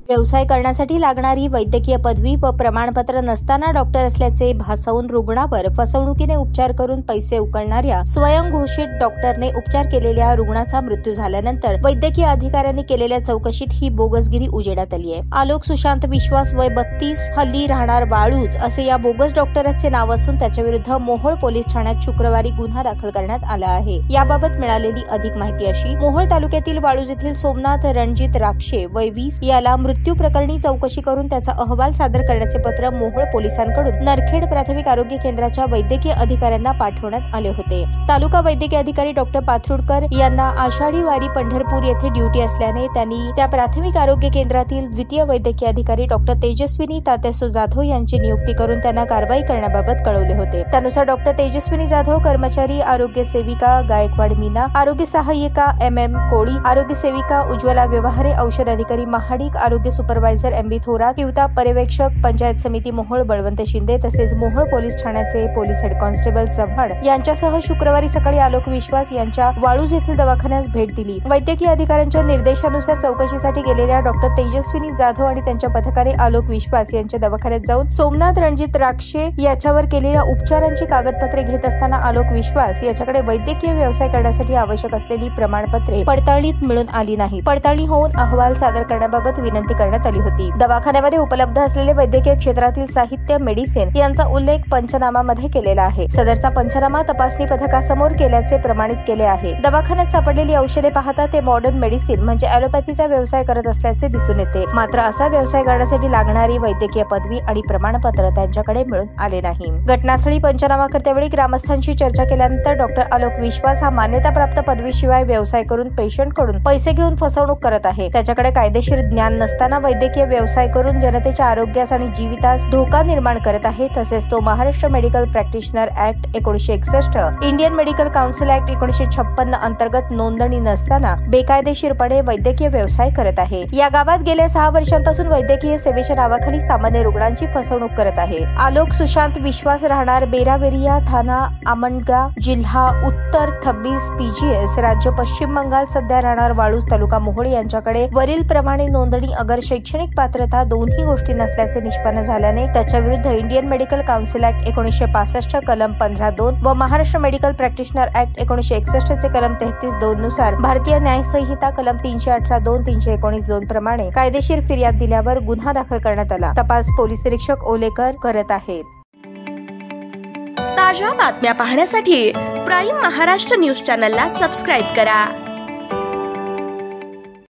व्यवसाय करण्यासाठी लागणारी वैद्यकीय पदवी व प्रमाणपत्र नसताना डॉक्टर असल्याचे भासवून रुग्णावर फसवणुकीने उपचार करून पैसे उकळणाऱ्या स्वयंघोषित डॉक्टरने उपचार केलेल्या रुग्णाचा मृत्यू झाल्यानंतर वैद्यकीय अधिकाऱ्यांनी केलेल्या चौकशीत ही बोगसगिरी उजेडात आली आहे। आलोक सुशांत विश्वास वय 32 हल्ली राहणार वाळूज असे या बोगस डॉक्टरचे नाव असून त्याच्याविरुद्ध मोहोळ पोलीस ठाण्यात शुक्रवारी गुन्हा दाखल करण्यात आला आहे। याबाबत मिळालेली अधिक माहिती अशी, मोहोळ तालुक्यातील वाळूज येथील सोमनाथ रणजित राक्षे वय 20 याला मृत्यू प्रकरणी चौकशी करून त्याचा अहवाल सादर करण्याचे पत्र मोहोळ पोलिसांकडून नरखेड प्राथमिक आरोग्य केंद्राच्या वैद्यकीय अधिकाऱ्यांना पाठवण्यात आले होते। तालुका वैद्यकीय अधिकारी डॉक्टर पाथरुडकर यांना आषाढी वारी पंढरपूर येथे ड्युटी असल्याने त्यांनी त्या प्राथमिक आरोग्य केंद्रातील द्वितीय वैद्यकीय अधिकारी डॉक्टर तेजस्विनी तात्यासो जाधव यांची नियुक्ती करून त्यांना कारवाई करण्याबाबत कळवले होते। त्यानुसार डॉक्टर तेजस्विनी जाधव, कर्मचारी आरोग्य सेविका गायकवाड मीना, आरोग्य सहाय्यिका MM कोळी, आरोग्य सेविका उज्ज्वला व्यवहारे, औषध अधिकारी महाडिक, आरोग्य सुपरवायझर MB थोरात, हिवताप पर्यवेक्षक पंचायत समिती मोहोळ बळवंत शिंदे तसेच मोहोळ पोलीस ठाण्याचे पोलीस हेड कॉन्स्टेबल चव्हाण यांच्यासह शुक्रवारी सकाळी आलोक विश्वास यांच्या वाळूज येथील दवाखान्यास भेट दिली। वैद्यकीय अधिकाऱ्यांच्या निर्देशानुसार चौकशीसाठी गेलेल्या डॉक्टर तेजस्विनी जाधव आणि त्यांच्या पथकाने आलोक विश्वास यांच्या दवाखान्यात जाऊन सोमनाथ रणजित राक्षे याच्यावर केलेल्या उपचारांची कागदपत्रे घेत असताना आलोक विश्वास याच्याकडे वैद्यकीय व्यवसाय करण्यासाठी आवश्यक असलेली प्रमाणपत्रे पडताळणीत मिळून आली नाही। पडताळणी होऊन अहवाल सादर करण्याबाबत विनंती करण्यात आली होती। दवाखान्यामध्ये उपलब्ध असलेले वैद्यकीय क्षेत्रातील साहित्य मेडिसिन यांचा उल्लेख पंचनामामध्ये केलेला आहे। सदरचा पंचनामा तपासणी पथकासमोर केल्याचे प्रमाणित केले आहे। दवाखान्यात सापडलेली औषधे पाहता ते मॉडर्न मेडिसिन म्हणजे ॲलोपॅथीचा व्यवसाय करत असल्याचे दिसून येते। मात्र असा व्यवसाय करण्यासाठी लागणारी वैद्यकीय पदवी आणि प्रमाणपत्र त्यांच्याकडे मिळून आले नाही। घटनास्थळी पंचनामा करतेवेळी ग्रामस्थांशी चर्चा केल्यानंतर डॉक्टर आलोक विश्वास हा मान्यताप्राप्त पदवीशिवाय व्यवसाय करून पेशंटकडून पैसे घेऊन फसवणूक करत आहे। त्याच्याकडे कायदेशीर ज्ञान नसताना वैद्यकीय व्यवसाय करून जनतेच्या आरोग्यास आणि जीवितास धोका निर्माण करत आहे। तसेच तो Maharashtra medical practitioner act 1961, Indian medical council act 1956 अंतर्गत नोंदणी नसताना बेकायदेशीरपणे वैद्यकीय व्यवसाय करत आहे। या गावात गेल्या 6 वर्षांपासून वैद्यकीय सेवेच्या नावाखाली सामान्य रुग्णांची फसवणूक करत आहे। आलोक सुशांत विश्वास राहणार बेरावेरिया, थाना आमनगा, जिल्हा उत्तर 26 PGS, राज्य पश्चिम बंगाल, सध्या राहणार वाळूज, तालुका मोहोळ यांच्याकडे वरील प्रमाणे नोंदणी अगर शैक्षणिक पात्रता दोन्ही गोष्टी नसल्याचे निष्पन्न झाल्याने त्याच्या विरुद्ध इंडियन मेडिकल काउन्सिल ऍक्ट 1965 कलम 15(2) व महाराष्ट्र मेडिकल प्रॅक्टिशनर ऍक्ट 1961 चे कलम 33(2) नुसार भारतीय न्याय संहिता कलम 318(2), 319(2) प्रमाणे कायदेशीर फिर्याद दिल्यावर गुन्हा दाखल करण्यात आला। तपास पोलीस निरीक्षक ओलेकर करत आहेत। ताज्या बातम्या पाहण्यासाठी प्राईम महाराष्ट्र न्यूज चॅनलला सबस्क्राईब करा।